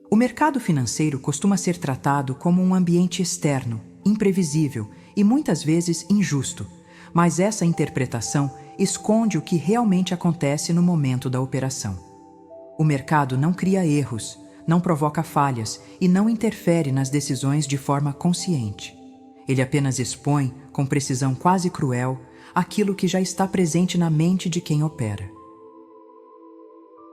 O mercado financeiro costuma ser tratado como um ambiente externo, imprevisível e muitas vezes injusto, mas essa interpretação esconde o que realmente acontece no momento da operação. O mercado não cria erros, não provoca falhas e não interfere nas decisões de forma consciente. Ele apenas expõe, com precisão quase cruel, aquilo que já está presente na mente de quem opera.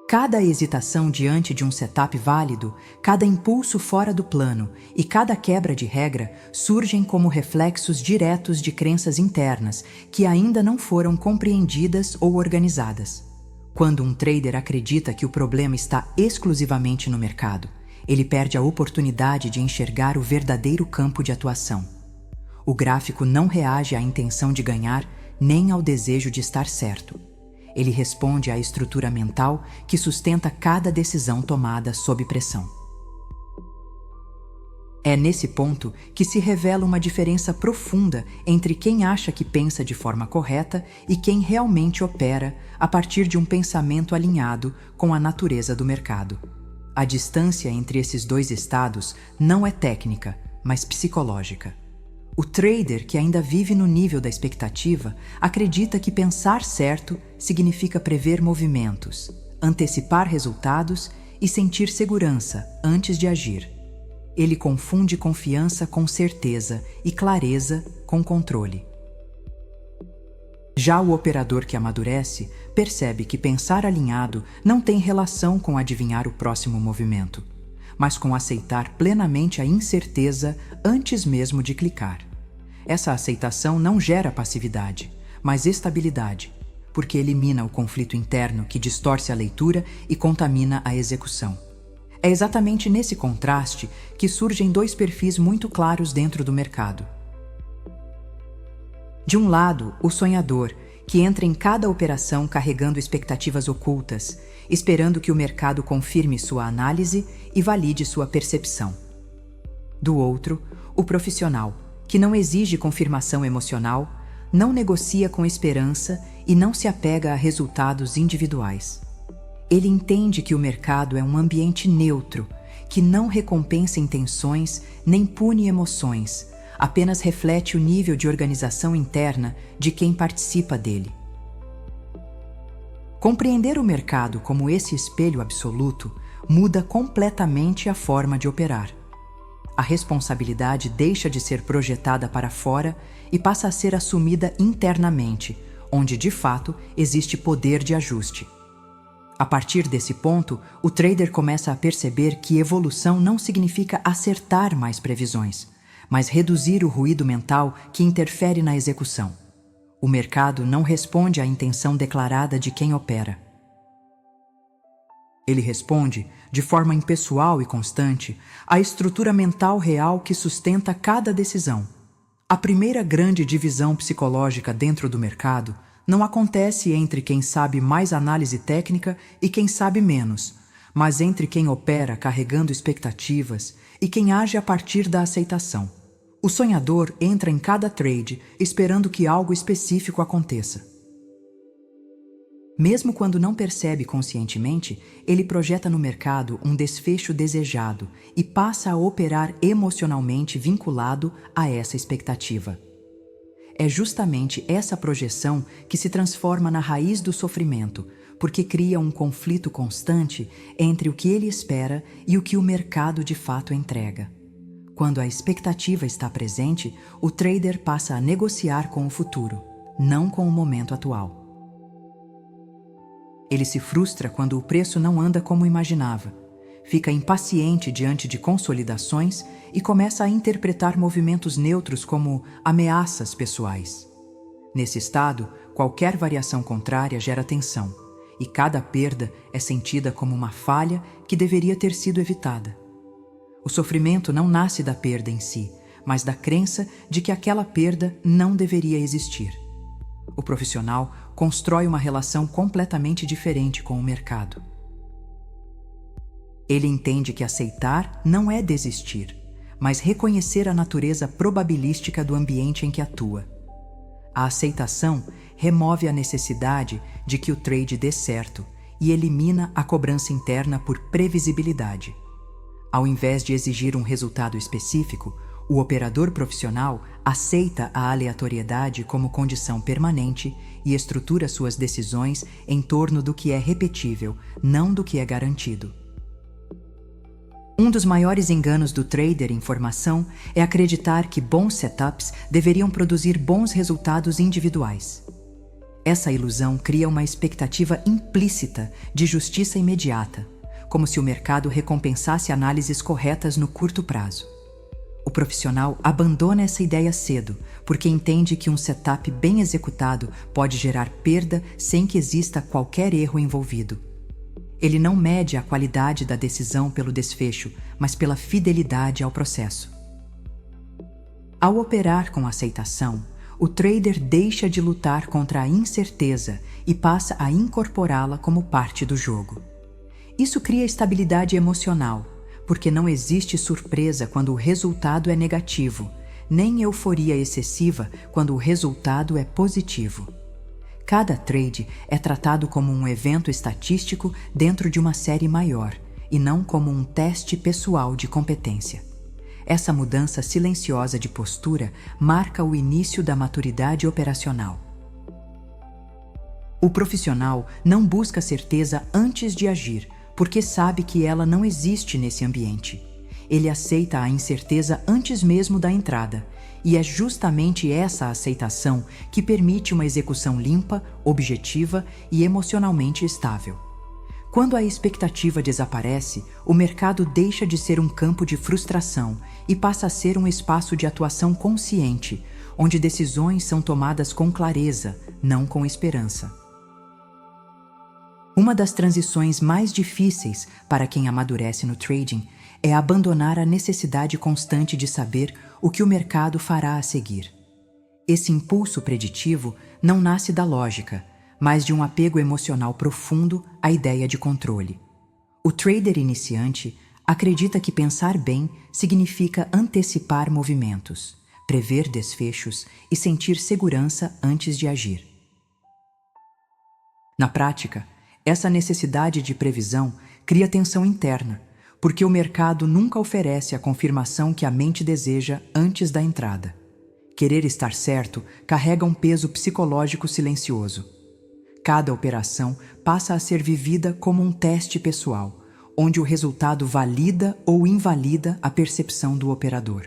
Cada hesitação diante de um setup válido, cada impulso fora do plano e cada quebra de regra surgem como reflexos diretos de crenças internas que ainda não foram compreendidas ou organizadas. Quando um trader acredita que o problema está exclusivamente no mercado, ele perde a oportunidade de enxergar o verdadeiro campo de atuação. O gráfico não reage à intenção de ganhar nem ao desejo de estar certo. Ele responde à estrutura mental que sustenta cada decisão tomada sob pressão. É nesse ponto que se revela uma diferença profunda entre quem acha que pensa de forma correta e quem realmente opera a partir de um pensamento alinhado com a natureza do mercado. A distância entre esses dois estados não é técnica, mas psicológica. O trader que ainda vive no nível da expectativa acredita que pensar certo significa prever movimentos, antecipar resultados e sentir segurança antes de agir. Ele confunde confiança com certeza e clareza com controle. Já o operador que amadurece percebe que pensar alinhado não tem relação com adivinhar o próximo movimento, mas com aceitar plenamente a incerteza antes mesmo de clicar. Essa aceitação não gera passividade, mas estabilidade, porque elimina o conflito interno que distorce a leitura e contamina a execução. É exatamente nesse contraste que surgem dois perfis muito claros dentro do mercado. De um lado, o sonhador, que entra em cada operação carregando expectativas ocultas, esperando que o mercado confirme sua análise e valide sua percepção. Do outro, o profissional, que não exige confirmação emocional, não negocia com esperança e não se apega a resultados individuais. Ele entende que o mercado é um ambiente neutro, que não recompensa intenções nem pune emoções, apenas reflete o nível de organização interna de quem participa dele. Compreender o mercado como esse espelho absoluto muda completamente a forma de operar. A responsabilidade deixa de ser projetada para fora e passa a ser assumida internamente, onde de fato existe poder de ajuste. A partir desse ponto, o trader começa a perceber que evolução não significa acertar mais previsões, mas reduzir o ruído mental que interfere na execução. O mercado não responde à intenção declarada de quem opera. Ele responde, de forma impessoal e constante, à estrutura mental real que sustenta cada decisão. A primeira grande divisão psicológica dentro do mercado não acontece entre quem sabe mais análise técnica e quem sabe menos, mas entre quem opera carregando expectativas e quem age a partir da aceitação. O sonhador entra em cada trade esperando que algo específico aconteça. Mesmo quando não percebe conscientemente, ele projeta no mercado um desfecho desejado e passa a operar emocionalmente vinculado a essa expectativa. É justamente essa projeção que se transforma na raiz do sofrimento, porque cria um conflito constante entre o que ele espera e o que o mercado de fato entrega. Quando a expectativa está presente, o trader passa a negociar com o futuro, não com o momento atual. Ele se frustra quando o preço não anda como imaginava, fica impaciente diante de consolidações e começa a interpretar movimentos neutros como ameaças pessoais. Nesse estado, qualquer variação contrária gera tensão, e cada perda é sentida como uma falha que deveria ter sido evitada. O sofrimento não nasce da perda em si, mas da crença de que aquela perda não deveria existir. O profissional constrói uma relação completamente diferente com o mercado. Ele entende que aceitar não é desistir, mas reconhecer a natureza probabilística do ambiente em que atua. A aceitação remove a necessidade de que o trade dê certo e elimina a cobrança interna por previsibilidade. Ao invés de exigir um resultado específico, o operador profissional aceita a aleatoriedade como condição permanente e estrutura suas decisões em torno do que é repetível, não do que é garantido. Um dos maiores enganos do trader em formação é acreditar que bons setups deveriam produzir bons resultados individuais. Essa ilusão cria uma expectativa implícita de justiça imediata, como se o mercado recompensasse análises corretas no curto prazo. O profissional abandona essa ideia cedo, porque entende que um setup bem executado pode gerar perda sem que exista qualquer erro envolvido. Ele não mede a qualidade da decisão pelo desfecho, mas pela fidelidade ao processo. Ao operar com aceitação, o trader deixa de lutar contra a incerteza e passa a incorporá-la como parte do jogo. Isso cria estabilidade emocional, porque não existe surpresa quando o resultado é negativo, nem euforia excessiva quando o resultado é positivo. Cada trade é tratado como um evento estatístico dentro de uma série maior, e não como um teste pessoal de competência. Essa mudança silenciosa de postura marca o início da maturidade operacional. O profissional não busca certeza antes de agir, porque sabe que ela não existe nesse ambiente. Ele aceita a incerteza antes mesmo da entrada, e é justamente essa aceitação que permite uma execução limpa, objetiva e emocionalmente estável. Quando a expectativa desaparece, o mercado deixa de ser um campo de frustração e passa a ser um espaço de atuação consciente, onde decisões são tomadas com clareza, não com esperança. Uma das transições mais difíceis para quem amadurece no trading é abandonar a necessidade constante de saber o que o mercado fará a seguir. Esse impulso preditivo não nasce da lógica, mas de um apego emocional profundo à ideia de controle. O trader iniciante acredita que pensar bem significa antecipar movimentos, prever desfechos e sentir segurança antes de agir. Na prática, essa necessidade de previsão cria tensão interna, porque o mercado nunca oferece a confirmação que a mente deseja antes da entrada. Querer estar certo carrega um peso psicológico silencioso. Cada operação passa a ser vivida como um teste pessoal, onde o resultado valida ou invalida a percepção do operador.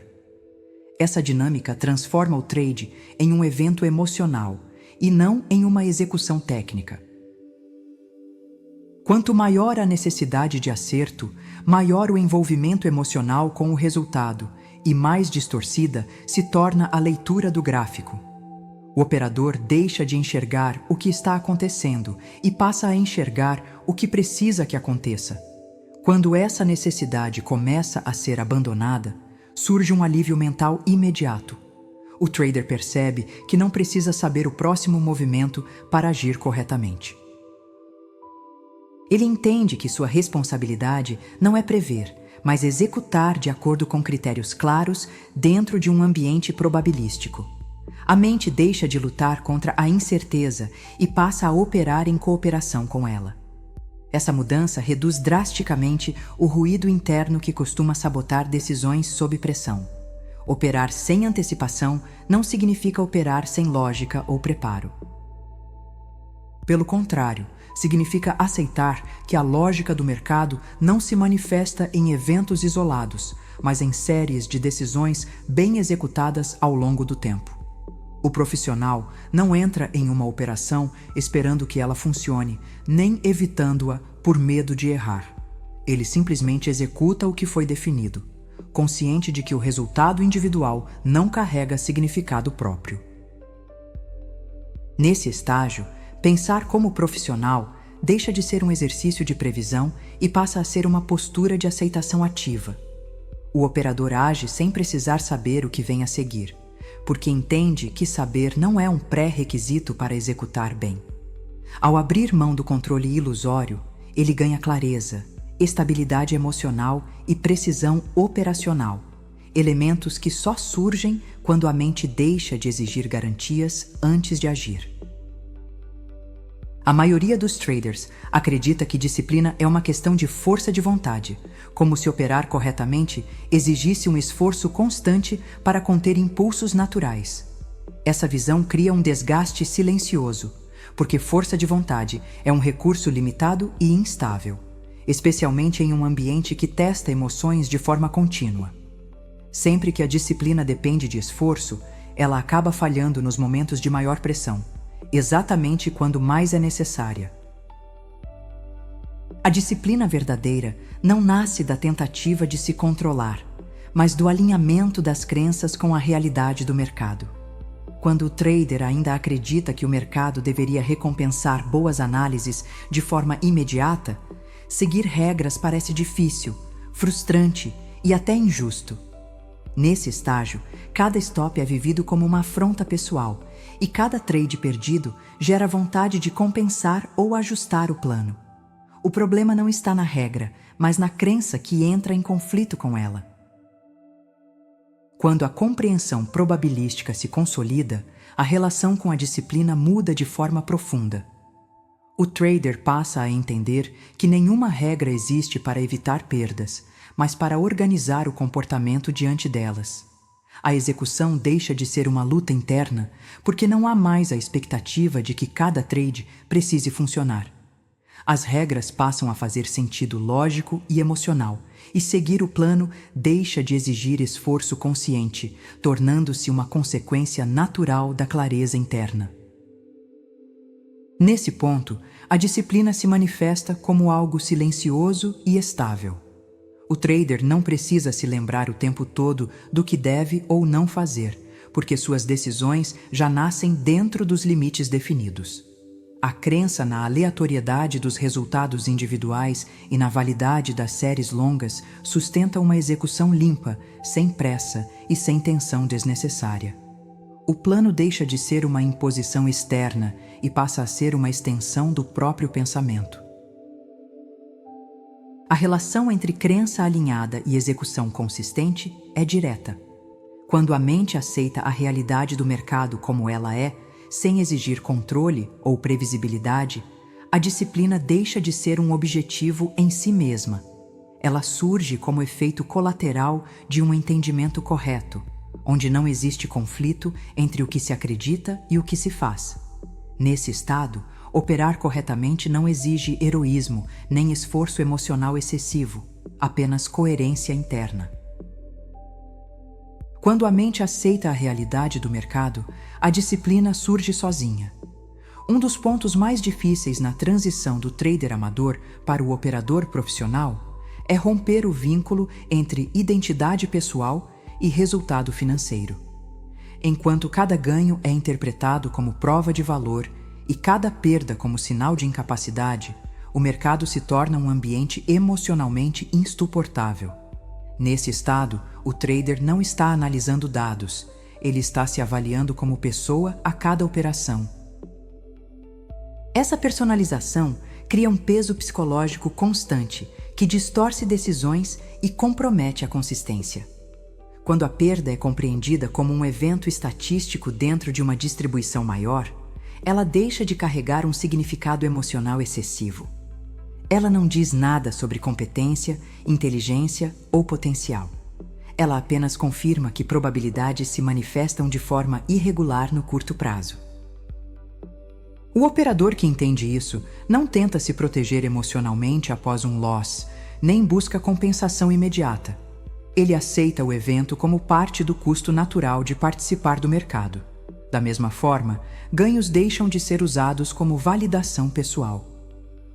Essa dinâmica transforma o trade em um evento emocional e não em uma execução técnica. Quanto maior a necessidade de acerto, maior o envolvimento emocional com o resultado e mais distorcida se torna a leitura do gráfico. O operador deixa de enxergar o que está acontecendo e passa a enxergar o que precisa que aconteça. Quando essa necessidade começa a ser abandonada, surge um alívio mental imediato. O trader percebe que não precisa saber o próximo movimento para agir corretamente. Ele entende que sua responsabilidade não é prever, mas executar de acordo com critérios claros dentro de um ambiente probabilístico. A mente deixa de lutar contra a incerteza e passa a operar em cooperação com ela. Essa mudança reduz drasticamente o ruído interno que costuma sabotar decisões sob pressão. Operar sem antecipação não significa operar sem lógica ou preparo. Pelo contrário, significa aceitar que a lógica do mercado não se manifesta em eventos isolados, mas em séries de decisões bem executadas ao longo do tempo. O profissional não entra em uma operação esperando que ela funcione, nem evitando-a por medo de errar. Ele simplesmente executa o que foi definido, consciente de que o resultado individual não carrega significado próprio. Nesse estágio, pensar como profissional deixa de ser um exercício de previsão e passa a ser uma postura de aceitação ativa. O operador age sem precisar saber o que vem a seguir, porque entende que saber não é um pré-requisito para executar bem. Ao abrir mão do controle ilusório, ele ganha clareza, estabilidade emocional e precisão operacional, elementos que só surgem quando a mente deixa de exigir garantias antes de agir. A maioria dos traders acredita que disciplina é uma questão de força de vontade, como se operar corretamente exigisse um esforço constante para conter impulsos naturais. Essa visão cria um desgaste silencioso, porque força de vontade é um recurso limitado e instável, especialmente em um ambiente que testa emoções de forma contínua. Sempre que a disciplina depende de esforço, ela acaba falhando nos momentos de maior pressão, exatamente quando mais é necessária. A disciplina verdadeira não nasce da tentativa de se controlar, mas do alinhamento das crenças com a realidade do mercado. Quando o trader ainda acredita que o mercado deveria recompensar boas análises de forma imediata, seguir regras parece difícil, frustrante e até injusto. Nesse estágio, cada stop é vivido como uma afronta pessoal e cada trade perdido gera vontade de compensar ou ajustar o plano. O problema não está na regra, mas na crença que entra em conflito com ela. Quando a compreensão probabilística se consolida, a relação com a disciplina muda de forma profunda. O trader passa a entender que nenhuma regra existe para evitar perdas, mas para organizar o comportamento diante delas. A execução deixa de ser uma luta interna, porque não há mais a expectativa de que cada trade precise funcionar. As regras passam a fazer sentido lógico e emocional, e seguir o plano deixa de exigir esforço consciente, tornando-se uma consequência natural da clareza interna. Nesse ponto, a disciplina se manifesta como algo silencioso e estável. O trader não precisa se lembrar o tempo todo do que deve ou não fazer, porque suas decisões já nascem dentro dos limites definidos. A crença na aleatoriedade dos resultados individuais e na validade das séries longas sustenta uma execução limpa, sem pressa e sem tensão desnecessária. O plano deixa de ser uma imposição externa e passa a ser uma extensão do próprio pensamento. A relação entre crença alinhada e execução consistente é direta. Quando a mente aceita a realidade do mercado como ela é, sem exigir controle ou previsibilidade, a disciplina deixa de ser um objetivo em si mesma. Ela surge como efeito colateral de um entendimento correto, onde não existe conflito entre o que se acredita e o que se faz. Nesse estado, operar corretamente não exige heroísmo nem esforço emocional excessivo, apenas coerência interna. Quando a mente aceita a realidade do mercado, a disciplina surge sozinha. Um dos pontos mais difíceis na transição do trader amador para o operador profissional é romper o vínculo entre identidade pessoal e resultado financeiro. Enquanto cada ganho é interpretado como prova de valor e cada perda como sinal de incapacidade, o mercado se torna um ambiente emocionalmente insuportável. Nesse estado, o trader não está analisando dados, ele está se avaliando como pessoa a cada operação. Essa personalização cria um peso psicológico constante que distorce decisões e compromete a consistência. Quando a perda é compreendida como um evento estatístico dentro de uma distribuição maior, ela deixa de carregar um significado emocional excessivo. Ela não diz nada sobre competência, inteligência ou potencial. Ela apenas confirma que probabilidades se manifestam de forma irregular no curto prazo. O operador que entende isso não tenta se proteger emocionalmente após um loss, nem busca compensação imediata. Ele aceita o evento como parte do custo natural de participar do mercado. Da mesma forma, ganhos deixam de ser usados como validação pessoal.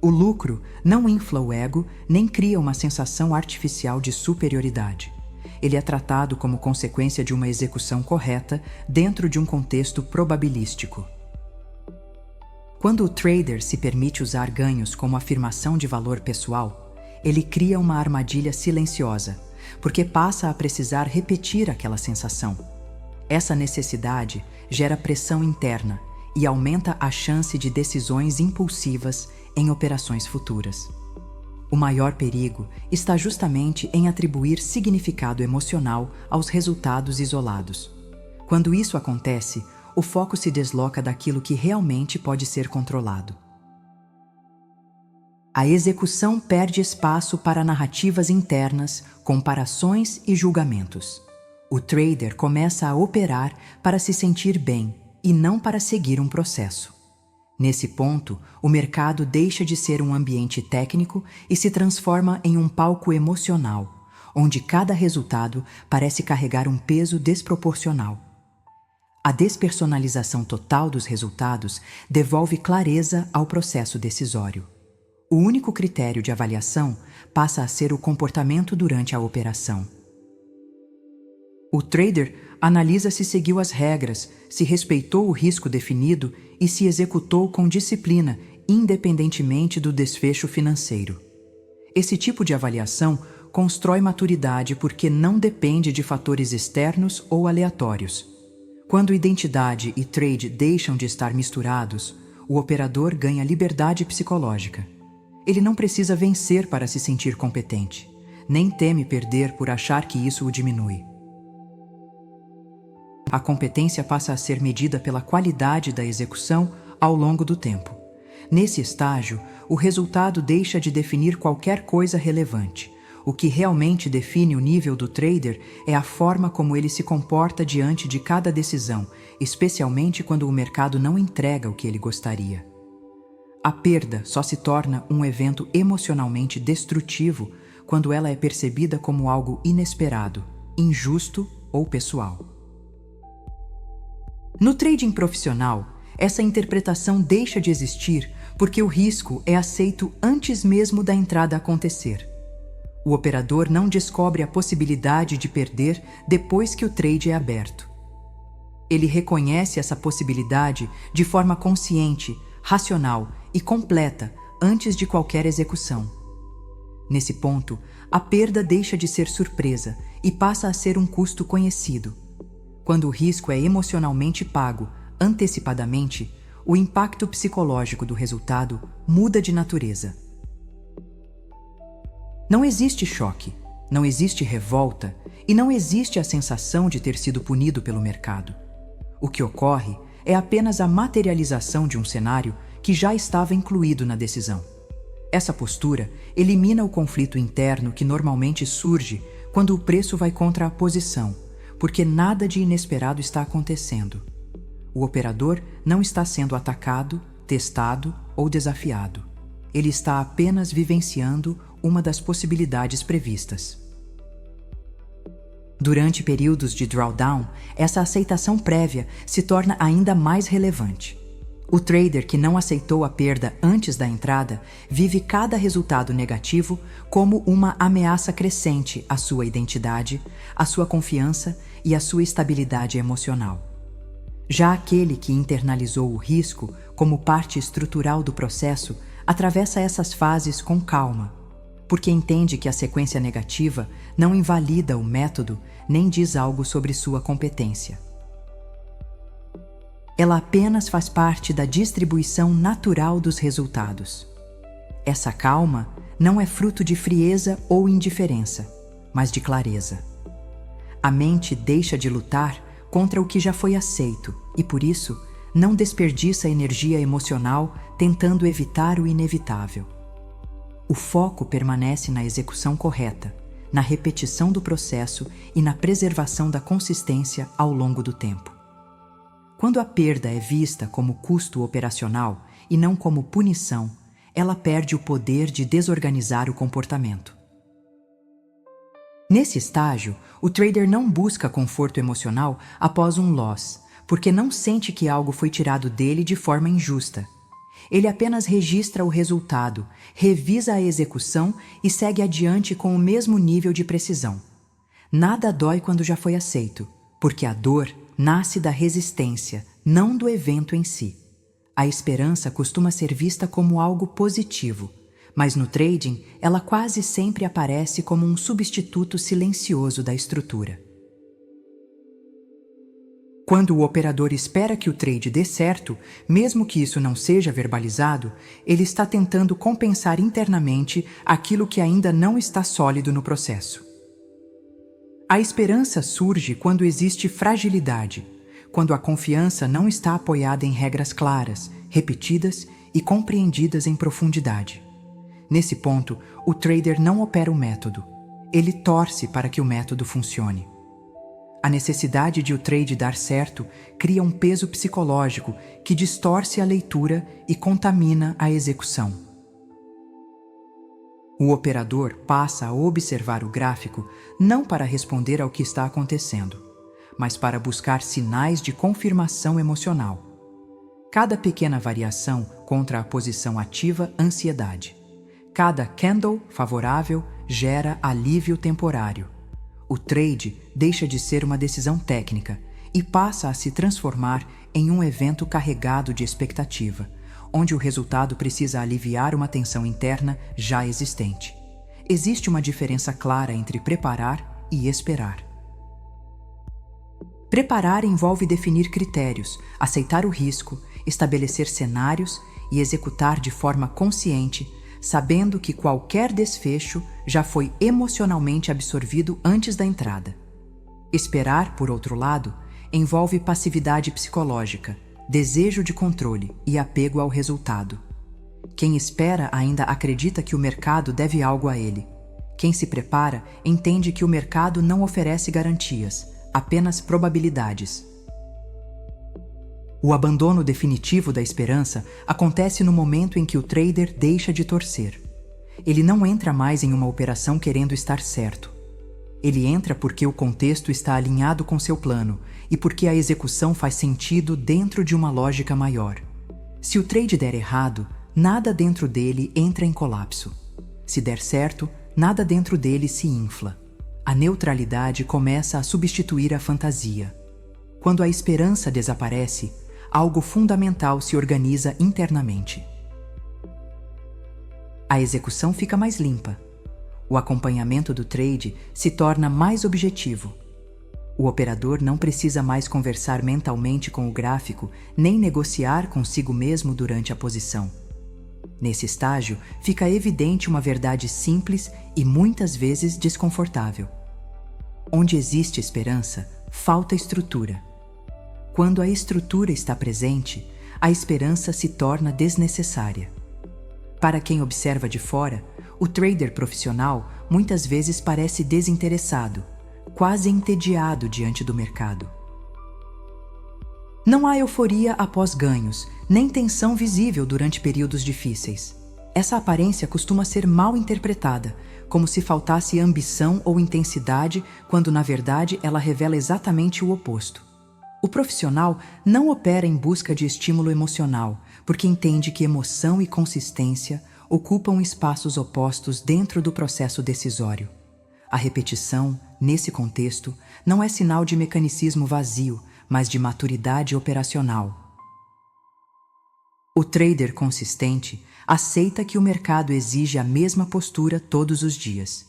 O lucro não infla o ego nem cria uma sensação artificial de superioridade. Ele é tratado como consequência de uma execução correta dentro de um contexto probabilístico. Quando o trader se permite usar ganhos como afirmação de valor pessoal, ele cria uma armadilha silenciosa, porque passa a precisar repetir aquela sensação. Essa necessidade gera pressão interna e aumenta a chance de decisões impulsivas em operações futuras. O maior perigo está justamente em atribuir significado emocional aos resultados isolados. Quando isso acontece, o foco se desloca daquilo que realmente pode ser controlado. A execução perde espaço para narrativas internas, comparações e julgamentos. O trader começa a operar para se sentir bem e não para seguir um processo. Nesse ponto, o mercado deixa de ser um ambiente técnico e se transforma em um palco emocional, onde cada resultado parece carregar um peso desproporcional. A despersonalização total dos resultados devolve clareza ao processo decisório. O único critério de avaliação passa a ser o comportamento durante a operação. O trader analisa se seguiu as regras, se respeitou o risco definido e se executou com disciplina, independentemente do desfecho financeiro. Esse tipo de avaliação constrói maturidade porque não depende de fatores externos ou aleatórios. Quando identidade e trade deixam de estar misturados, o operador ganha liberdade psicológica. Ele não precisa vencer para se sentir competente, nem teme perder por achar que isso o diminui. A competência passa a ser medida pela qualidade da execução ao longo do tempo. Nesse estágio, o resultado deixa de definir qualquer coisa relevante. O que realmente define o nível do trader é a forma como ele se comporta diante de cada decisão, especialmente quando o mercado não entrega o que ele gostaria. A perda só se torna um evento emocionalmente destrutivo quando ela é percebida como algo inesperado, injusto ou pessoal. No trading profissional, essa interpretação deixa de existir porque o risco é aceito antes mesmo da entrada acontecer. O operador não descobre a possibilidade de perder depois que o trade é aberto. Ele reconhece essa possibilidade de forma consciente, racional e completa antes de qualquer execução. Nesse ponto, a perda deixa de ser surpresa e passa a ser um custo conhecido. Quando o risco é emocionalmente pago antecipadamente, o impacto psicológico do resultado muda de natureza. Não existe choque, não existe revolta e não existe a sensação de ter sido punido pelo mercado. O que ocorre é apenas a materialização de um cenário que já estava incluído na decisão. Essa postura elimina o conflito interno que normalmente surge quando o preço vai contra a posição, porque nada de inesperado está acontecendo. O operador não está sendo atacado, testado ou desafiado. Ele está apenas vivenciando uma das possibilidades previstas. Durante períodos de drawdown, essa aceitação prévia se torna ainda mais relevante. O trader que não aceitou a perda antes da entrada vive cada resultado negativo como uma ameaça crescente à sua identidade, à sua confiança e à sua estabilidade emocional. Já aquele que internalizou o risco como parte estrutural do processo atravessa essas fases com calma, porque entende que a sequência negativa não invalida o método nem diz algo sobre sua competência. Ela apenas faz parte da distribuição natural dos resultados. Essa calma não é fruto de frieza ou indiferença, mas de clareza. A mente deixa de lutar contra o que já foi aceito e, por isso, não desperdiça energia emocional tentando evitar o inevitável. O foco permanece na execução correta, na repetição do processo e na preservação da consistência ao longo do tempo. Quando a perda é vista como custo operacional e não como punição, ela perde o poder de desorganizar o comportamento. Nesse estágio, o trader não busca conforto emocional após um loss, porque não sente que algo foi tirado dele de forma injusta. Ele apenas registra o resultado, revisa a execução e segue adiante com o mesmo nível de precisão. Nada dói quando já foi aceito, porque a dor nasce da resistência, não do evento em si. A esperança costuma ser vista como algo positivo, mas no trading ela quase sempre aparece como um substituto silencioso da estrutura. Quando o operador espera que o trade dê certo, mesmo que isso não seja verbalizado, ele está tentando compensar internamente aquilo que ainda não está sólido no processo. A esperança surge quando existe fragilidade, quando a confiança não está apoiada em regras claras, repetidas e compreendidas em profundidade. Nesse ponto, o trader não opera o método. Ele torce para que o método funcione. A necessidade de o trade dar certo cria um peso psicológico que distorce a leitura e contamina a execução. O operador passa a observar o gráfico não para responder ao que está acontecendo, mas para buscar sinais de confirmação emocional. Cada pequena variação contra a posição ativa ansiedade. Cada candle favorável gera alívio temporário. O trade deixa de ser uma decisão técnica e passa a se transformar em um evento carregado de expectativa, onde o resultado precisa aliviar uma tensão interna já existente. Existe uma diferença clara entre preparar e esperar. Preparar envolve definir critérios, aceitar o risco, estabelecer cenários e executar de forma consciente, sabendo que qualquer desfecho já foi emocionalmente absorvido antes da entrada. Esperar, por outro lado, envolve passividade psicológica, desejo de controle e apego ao resultado. Quem espera ainda acredita que o mercado deve algo a ele. Quem se prepara entende que o mercado não oferece garantias, apenas probabilidades. O abandono definitivo da esperança acontece no momento em que o trader deixa de torcer. Ele não entra mais em uma operação querendo estar certo. Ele entra porque o contexto está alinhado com seu plano e porque a execução faz sentido dentro de uma lógica maior. Se o trade der errado, nada dentro dele entra em colapso. Se der certo, nada dentro dele se infla. A neutralidade começa a substituir a fantasia. Quando a esperança desaparece, algo fundamental se organiza internamente. A execução fica mais limpa. O acompanhamento do trade se torna mais objetivo. O operador não precisa mais conversar mentalmente com o gráfico, nem negociar consigo mesmo durante a posição. Nesse estágio, fica evidente uma verdade simples e muitas vezes desconfortável. Onde existe esperança, falta estrutura. Quando a estrutura está presente, a esperança se torna desnecessária. Para quem observa de fora, o trader profissional muitas vezes parece desinteressado, quase entediado diante do mercado. Não há euforia após ganhos, nem tensão visível durante períodos difíceis. Essa aparência costuma ser mal interpretada, como se faltasse ambição ou intensidade, quando na verdade ela revela exatamente o oposto. O profissional não opera em busca de estímulo emocional, porque entende que emoção e consistência ocupam espaços opostos dentro do processo decisório. A repetição, nesse contexto, não é sinal de mecanicismo vazio, mas de maturidade operacional. O trader consistente aceita que o mercado exige a mesma postura todos os dias,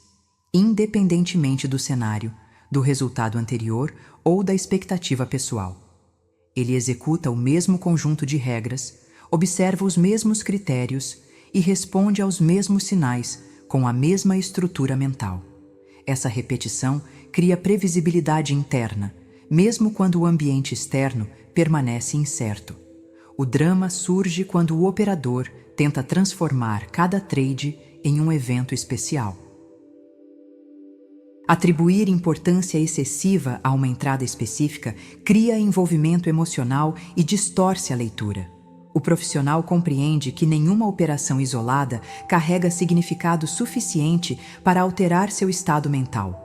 independentemente do cenário, do resultado anterior ou da expectativa pessoal. Ele executa o mesmo conjunto de regras, observa os mesmos critérios e responde aos mesmos sinais com a mesma estrutura mental. Essa repetição cria previsibilidade interna, mesmo quando o ambiente externo permanece incerto. O drama surge quando o operador tenta transformar cada trade em um evento especial. Atribuir importância excessiva a uma entrada específica cria envolvimento emocional e distorce a leitura. O profissional compreende que nenhuma operação isolada carrega significado suficiente para alterar seu estado mental.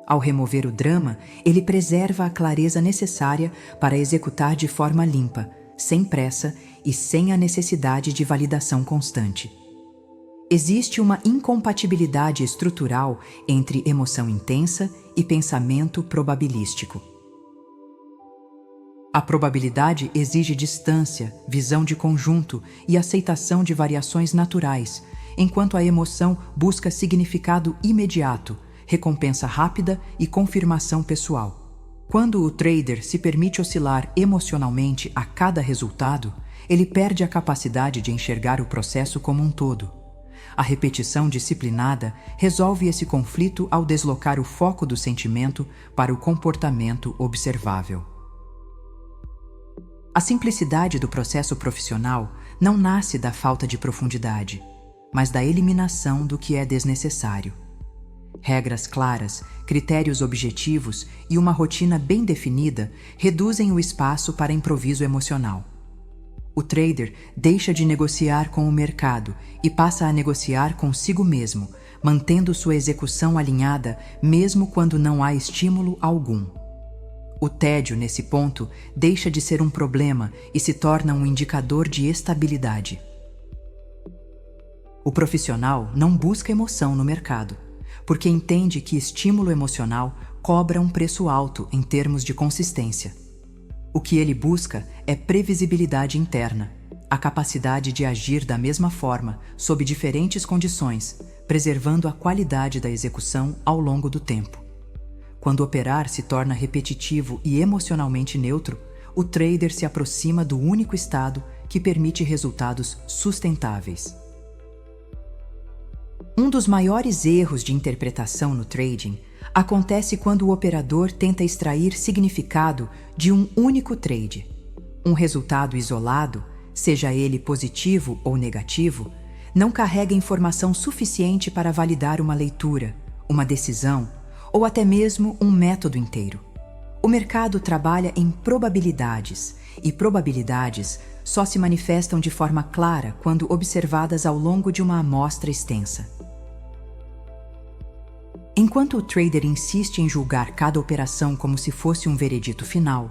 Ao remover o drama, ele preserva a clareza necessária para executar de forma limpa, sem pressa e sem a necessidade de validação constante. Existe uma incompatibilidade estrutural entre emoção intensa e pensamento probabilístico. A probabilidade exige distância, visão de conjunto e aceitação de variações naturais, enquanto a emoção busca significado imediato, recompensa rápida e confirmação pessoal. Quando o trader se permite oscilar emocionalmente a cada resultado, ele perde a capacidade de enxergar o processo como um todo. A repetição disciplinada resolve esse conflito ao deslocar o foco do sentimento para o comportamento observável. A simplicidade do processo profissional não nasce da falta de profundidade, mas da eliminação do que é desnecessário. Regras claras, critérios objetivos e uma rotina bem definida reduzem o espaço para improviso emocional. O trader deixa de negociar com o mercado e passa a negociar consigo mesmo, mantendo sua execução alinhada mesmo quando não há estímulo algum. O tédio, nesse ponto, deixa de ser um problema e se torna um indicador de estabilidade. O profissional não busca emoção no mercado, porque entende que estímulo emocional cobra um preço alto em termos de consistência. O que ele busca é previsibilidade interna, a capacidade de agir da mesma forma, sob diferentes condições, preservando a qualidade da execução ao longo do tempo. Quando operar se torna repetitivo e emocionalmente neutro, o trader se aproxima do único estado que permite resultados sustentáveis. Um dos maiores erros de interpretação no trading acontece quando o operador tenta extrair significado de um único trade. Um resultado isolado, seja ele positivo ou negativo, não carrega informação suficiente para validar uma leitura, uma decisão ou até mesmo um método inteiro. O mercado trabalha em probabilidades, e probabilidades só se manifestam de forma clara quando observadas ao longo de uma amostra extensa. Enquanto o trader insiste em julgar cada operação como se fosse um veredito final,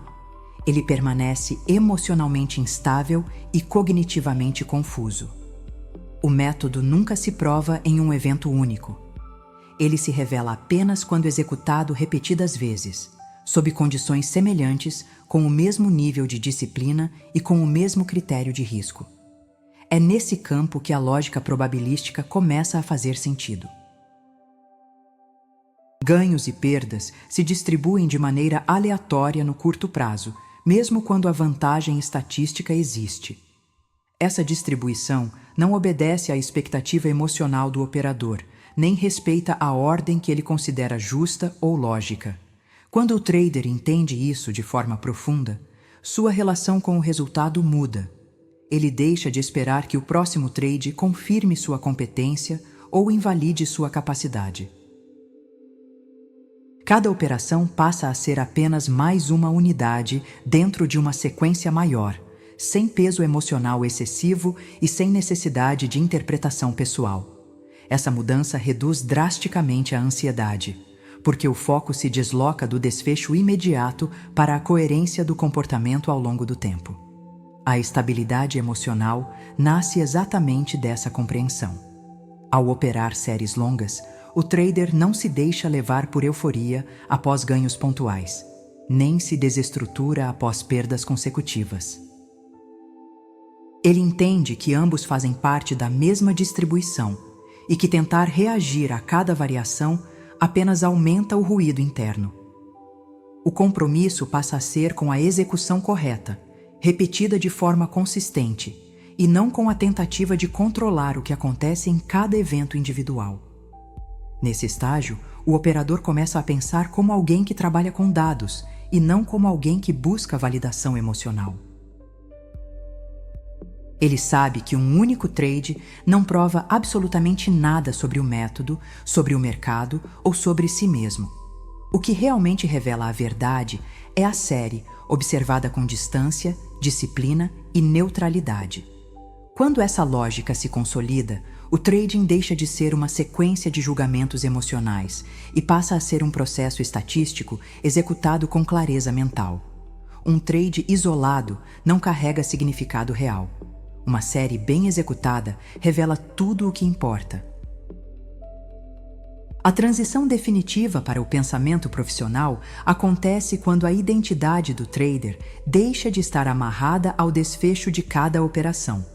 ele permanece emocionalmente instável e cognitivamente confuso. O método nunca se prova em um evento único. Ele se revela apenas quando executado repetidas vezes, sob condições semelhantes, com o mesmo nível de disciplina e com o mesmo critério de risco. É nesse campo que a lógica probabilística começa a fazer sentido. Ganhos e perdas se distribuem de maneira aleatória no curto prazo, mesmo quando a vantagem estatística existe. Essa distribuição não obedece à expectativa emocional do operador, nem respeita a ordem que ele considera justa ou lógica. Quando o trader entende isso de forma profunda, sua relação com o resultado muda. Ele deixa de esperar que o próximo trade confirme sua competência ou invalide sua capacidade. Cada operação passa a ser apenas mais uma unidade dentro de uma sequência maior, sem peso emocional excessivo e sem necessidade de interpretação pessoal. Essa mudança reduz drasticamente a ansiedade, porque o foco se desloca do desfecho imediato para a coerência do comportamento ao longo do tempo. A estabilidade emocional nasce exatamente dessa compreensão. Ao operar séries longas, o trader não se deixa levar por euforia após ganhos pontuais, nem se desestrutura após perdas consecutivas. Ele entende que ambos fazem parte da mesma distribuição e que tentar reagir a cada variação apenas aumenta o ruído interno. O compromisso passa a ser com a execução correta, repetida de forma consistente, e não com a tentativa de controlar o que acontece em cada evento individual. Nesse estágio, o operador começa a pensar como alguém que trabalha com dados e não como alguém que busca validação emocional. Ele sabe que um único trade não prova absolutamente nada sobre o método, sobre o mercado ou sobre si mesmo. O que realmente revela a verdade é a série, observada com distância, disciplina e neutralidade. Quando essa lógica se consolida, o trading deixa de ser uma sequência de julgamentos emocionais e passa a ser um processo estatístico executado com clareza mental. Um trade isolado não carrega significado real. Uma série bem executada revela tudo o que importa. A transição definitiva para o pensamento profissional acontece quando a identidade do trader deixa de estar amarrada ao desfecho de cada operação.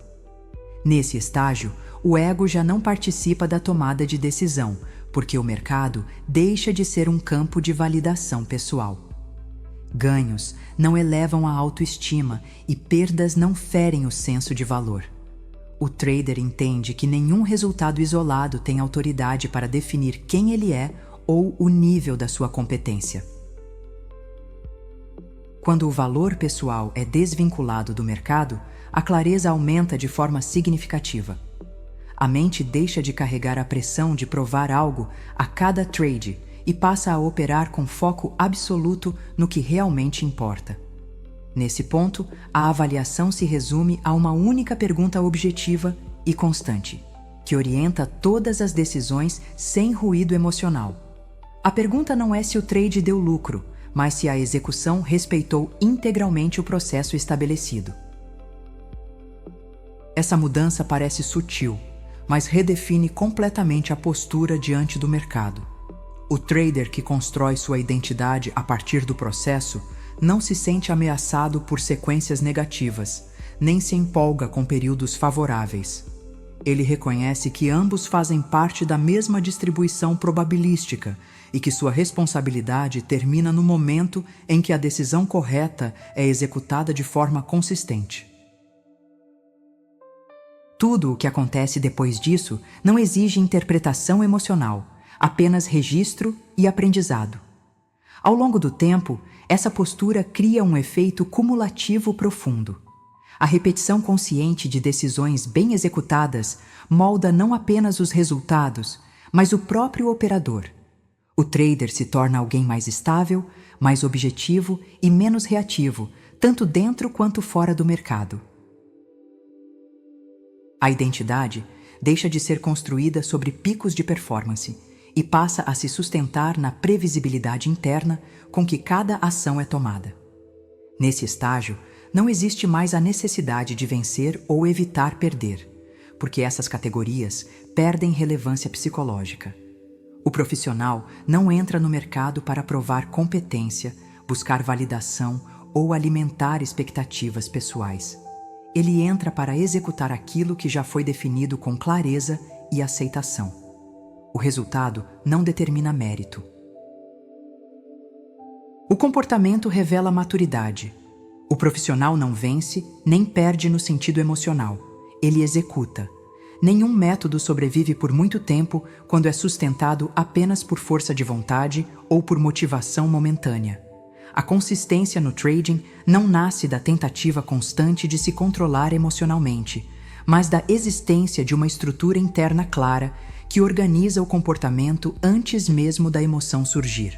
Nesse estágio, o ego já não participa da tomada de decisão, porque o mercado deixa de ser um campo de validação pessoal. Ganhos não elevam a autoestima e perdas não ferem o senso de valor. O trader entende que nenhum resultado isolado tem autoridade para definir quem ele é ou o nível da sua competência. Quando o valor pessoal é desvinculado do mercado, a clareza aumenta de forma significativa. A mente deixa de carregar a pressão de provar algo a cada trade e passa a operar com foco absoluto no que realmente importa. Nesse ponto, a avaliação se resume a uma única pergunta objetiva e constante, que orienta todas as decisões sem ruído emocional. A pergunta não é se o trade deu lucro, mas se a execução respeitou integralmente o processo estabelecido. Essa mudança parece sutil, mas redefine completamente a postura diante do mercado. O trader que constrói sua identidade a partir do processo não se sente ameaçado por sequências negativas, nem se empolga com períodos favoráveis. Ele reconhece que ambos fazem parte da mesma distribuição probabilística e que sua responsabilidade termina no momento em que a decisão correta é executada de forma consistente. Tudo o que acontece depois disso não exige interpretação emocional, apenas registro e aprendizado. Ao longo do tempo, essa postura cria um efeito cumulativo profundo. A repetição consciente de decisões bem executadas molda não apenas os resultados, mas o próprio operador. O trader se torna alguém mais estável, mais objetivo e menos reativo, tanto dentro quanto fora do mercado. A identidade deixa de ser construída sobre picos de performance e passa a se sustentar na previsibilidade interna com que cada ação é tomada. Nesse estágio, não existe mais a necessidade de vencer ou evitar perder, porque essas categorias perdem relevância psicológica. O profissional não entra no mercado para provar competência, buscar validação ou alimentar expectativas pessoais. Ele entra para executar aquilo que já foi definido com clareza e aceitação. O resultado não determina mérito. O comportamento revela maturidade. O profissional não vence nem perde no sentido emocional. Ele executa. Nenhum método sobrevive por muito tempo quando é sustentado apenas por força de vontade ou por motivação momentânea. A consistência no trading não nasce da tentativa constante de se controlar emocionalmente, mas da existência de uma estrutura interna clara que organiza o comportamento antes mesmo da emoção surgir.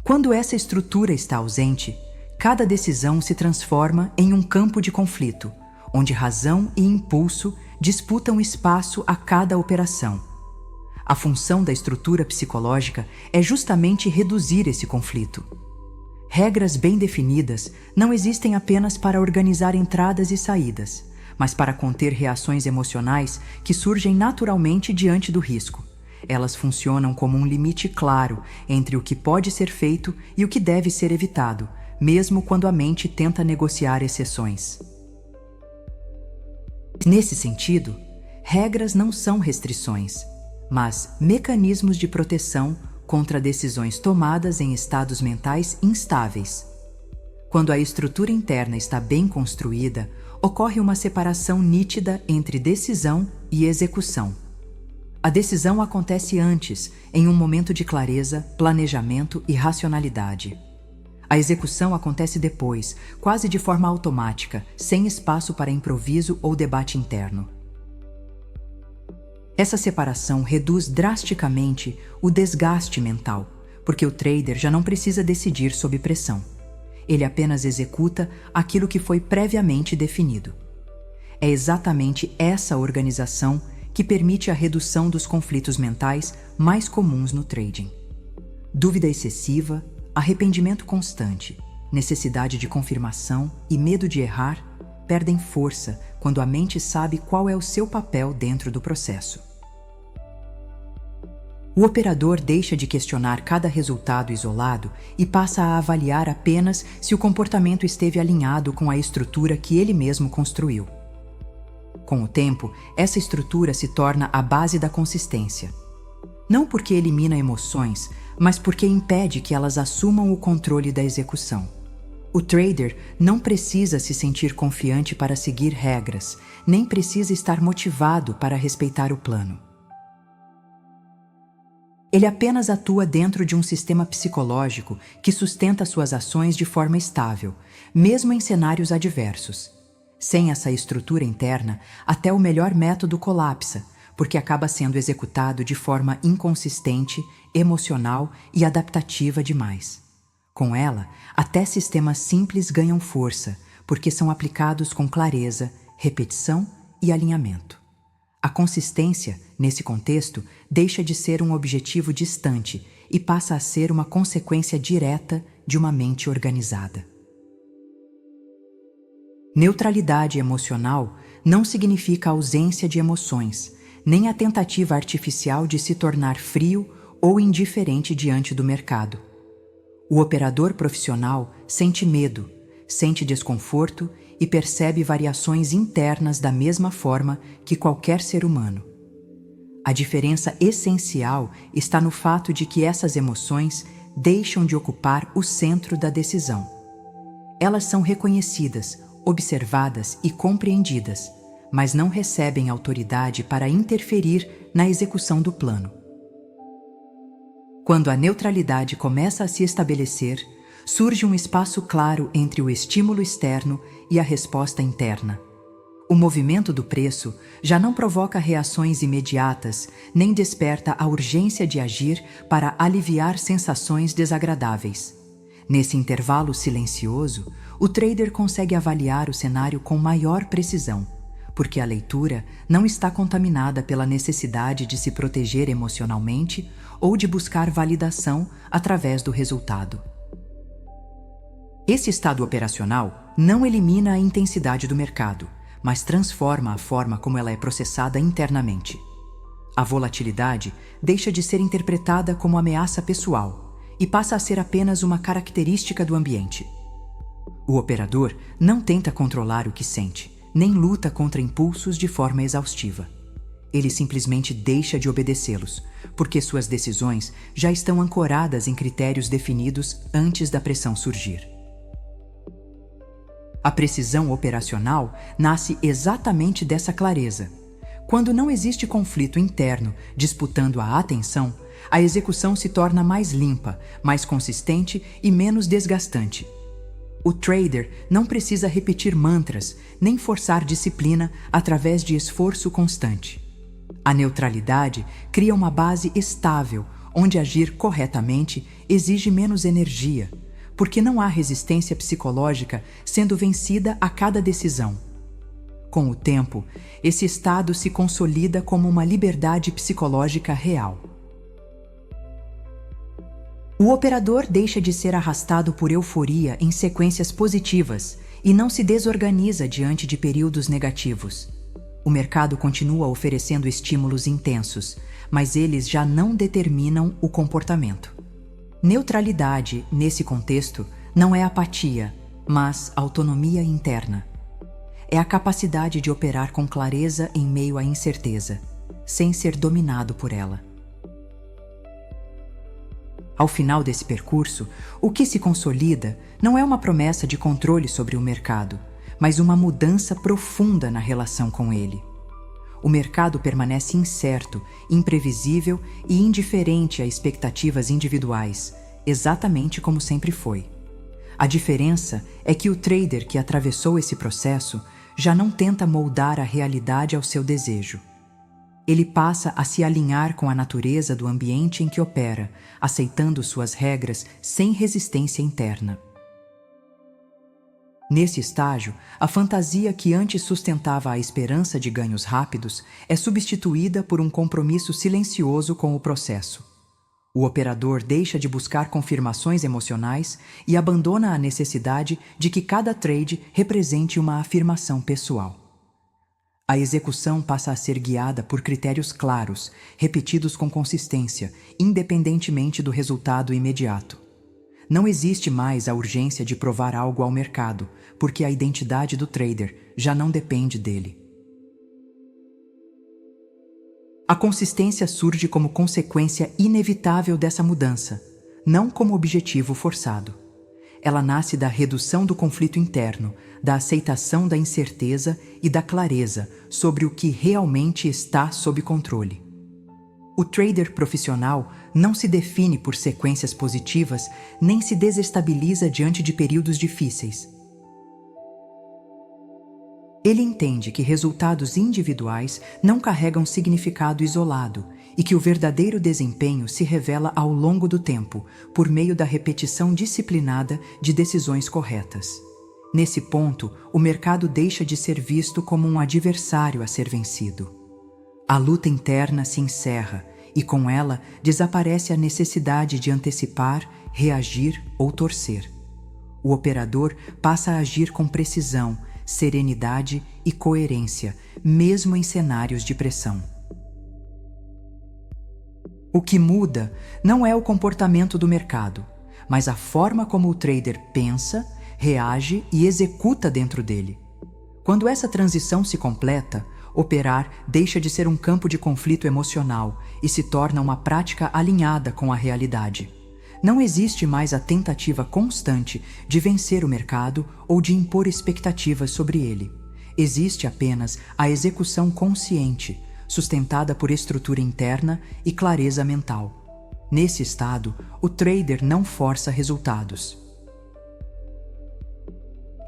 Quando essa estrutura está ausente, cada decisão se transforma em um campo de conflito, onde razão e impulso disputam espaço a cada operação. A função da estrutura psicológica é justamente reduzir esse conflito. Regras bem definidas não existem apenas para organizar entradas e saídas, mas para conter reações emocionais que surgem naturalmente diante do risco. Elas funcionam como um limite claro entre o que pode ser feito e o que deve ser evitado, mesmo quando a mente tenta negociar exceções. Nesse sentido, regras não são restrições, mas mecanismos de proteção contra decisões tomadas em estados mentais instáveis. Quando a estrutura interna está bem construída, ocorre uma separação nítida entre decisão e execução. A decisão acontece antes, em um momento de clareza, planejamento e racionalidade. A execução acontece depois, quase de forma automática, sem espaço para improviso ou debate interno. Essa separação reduz drasticamente o desgaste mental, porque o trader já não precisa decidir sob pressão. Ele apenas executa aquilo que foi previamente definido. É exatamente essa organização que permite a redução dos conflitos mentais mais comuns no trading. Dúvida excessiva, arrependimento constante, necessidade de confirmação e medo de errar perdem força quando a mente sabe qual é o seu papel dentro do processo. O operador deixa de questionar cada resultado isolado e passa a avaliar apenas se o comportamento esteve alinhado com a estrutura que ele mesmo construiu. Com o tempo, essa estrutura se torna a base da consistência. Não porque elimina emoções, mas porque impede que elas assumam o controle da execução. O trader não precisa se sentir confiante para seguir regras, nem precisa estar motivado para respeitar o plano. Ele apenas atua dentro de um sistema psicológico que sustenta suas ações de forma estável, mesmo em cenários adversos. Sem essa estrutura interna, até o melhor método colapsa, porque acaba sendo executado de forma inconsistente, emocional e adaptativa demais. Com ela, até sistemas simples ganham força, porque são aplicados com clareza, repetição e alinhamento. A consistência, nesse contexto, deixa de ser um objetivo distante e passa a ser uma consequência direta de uma mente organizada. Neutralidade emocional não significa ausência de emoções, nem a tentativa artificial de se tornar frio ou indiferente diante do mercado. O operador profissional sente medo, sente desconforto e percebe variações internas da mesma forma que qualquer ser humano. A diferença essencial está no fato de que essas emoções deixam de ocupar o centro da decisão. Elas são reconhecidas, observadas e compreendidas, mas não recebem autoridade para interferir na execução do plano. Quando a neutralidade começa a se estabelecer, surge um espaço claro entre o estímulo externo e a resposta interna. O movimento do preço já não provoca reações imediatas, nem desperta a urgência de agir para aliviar sensações desagradáveis. Nesse intervalo silencioso, o trader consegue avaliar o cenário com maior precisão, porque a leitura não está contaminada pela necessidade de se proteger emocionalmente ou de buscar validação através do resultado. Esse estado operacional não elimina a intensidade do mercado, mas transforma a forma como ela é processada internamente. A volatilidade deixa de ser interpretada como ameaça pessoal e passa a ser apenas uma característica do ambiente. O operador não tenta controlar o que sente, nem luta contra impulsos de forma exaustiva. Ele simplesmente deixa de obedecê-los, porque suas decisões já estão ancoradas em critérios definidos antes da pressão surgir. A precisão operacional nasce exatamente dessa clareza. Quando não existe conflito interno disputando a atenção, a execução se torna mais limpa, mais consistente e menos desgastante. O trader não precisa repetir mantras, nem forçar disciplina através de esforço constante. A neutralidade cria uma base estável, onde agir corretamente exige menos energia, porque não há resistência psicológica sendo vencida a cada decisão. Com o tempo, esse estado se consolida como uma liberdade psicológica real. O operador deixa de ser arrastado por euforia em sequências positivas e não se desorganiza diante de períodos negativos. O mercado continua oferecendo estímulos intensos, mas eles já não determinam o comportamento. Neutralidade, nesse contexto, não é apatia, mas autonomia interna. É a capacidade de operar com clareza em meio à incerteza, sem ser dominado por ela. Ao final desse percurso, o que se consolida não é uma promessa de controle sobre o mercado, mas uma mudança profunda na relação com ele. O mercado permanece incerto, imprevisível e indiferente a expectativas individuais, exatamente como sempre foi. A diferença é que o trader que atravessou esse processo já não tenta moldar a realidade ao seu desejo. Ele passa a se alinhar com a natureza do ambiente em que opera, aceitando suas regras sem resistência interna. Nesse estágio, a fantasia que antes sustentava a esperança de ganhos rápidos é substituída por um compromisso silencioso com o processo. O operador deixa de buscar confirmações emocionais e abandona a necessidade de que cada trade represente uma afirmação pessoal. A execução passa a ser guiada por critérios claros, repetidos com consistência, independentemente do resultado imediato. Não existe mais a urgência de provar algo ao mercado, porque a identidade do trader já não depende dele. A consistência surge como consequência inevitável dessa mudança, não como objetivo forçado. Ela nasce da redução do conflito interno, da aceitação da incerteza e da clareza sobre o que realmente está sob controle. O trader profissional não se define por sequências positivas nem se desestabiliza diante de períodos difíceis. Ele entende que resultados individuais não carregam significado isolado e que o verdadeiro desempenho se revela ao longo do tempo, por meio da repetição disciplinada de decisões corretas. Nesse ponto, o mercado deixa de ser visto como um adversário a ser vencido. A luta interna se encerra e, com ela, desaparece a necessidade de antecipar, reagir ou torcer. O operador passa a agir com precisão, serenidade e coerência, mesmo em cenários de pressão. O que muda não é o comportamento do mercado, mas a forma como o trader pensa, reage e executa dentro dele. Quando essa transição se completa, operar deixa de ser um campo de conflito emocional e se torna uma prática alinhada com a realidade. Não existe mais a tentativa constante de vencer o mercado ou de impor expectativas sobre ele. Existe apenas a execução consciente, sustentada por estrutura interna e clareza mental. Nesse estado, o trader não força resultados.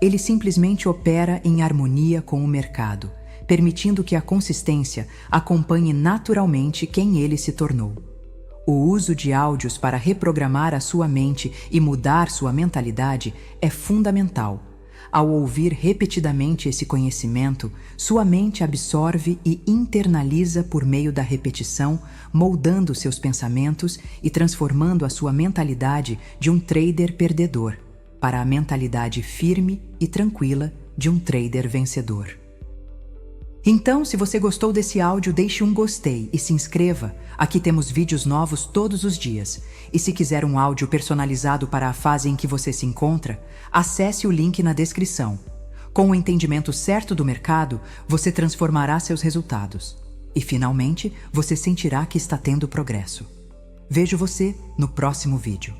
Ele simplesmente opera em harmonia com o mercado, permitindo que a consistência acompanhe naturalmente quem ele se tornou. O uso de áudios para reprogramar a sua mente e mudar sua mentalidade é fundamental. Ao ouvir repetidamente esse conhecimento, sua mente absorve e internaliza por meio da repetição, moldando seus pensamentos e transformando a sua mentalidade de um trader perdedor para a mentalidade firme e tranquila de um trader vencedor. Então, se você gostou desse áudio, deixe um gostei e se inscreva. Aqui temos vídeos novos todos os dias. E se quiser um áudio personalizado para a fase em que você se encontra, acesse o link na descrição. Com o entendimento certo do mercado, você transformará seus resultados. E, finalmente, você sentirá que está tendo progresso. Vejo você no próximo vídeo.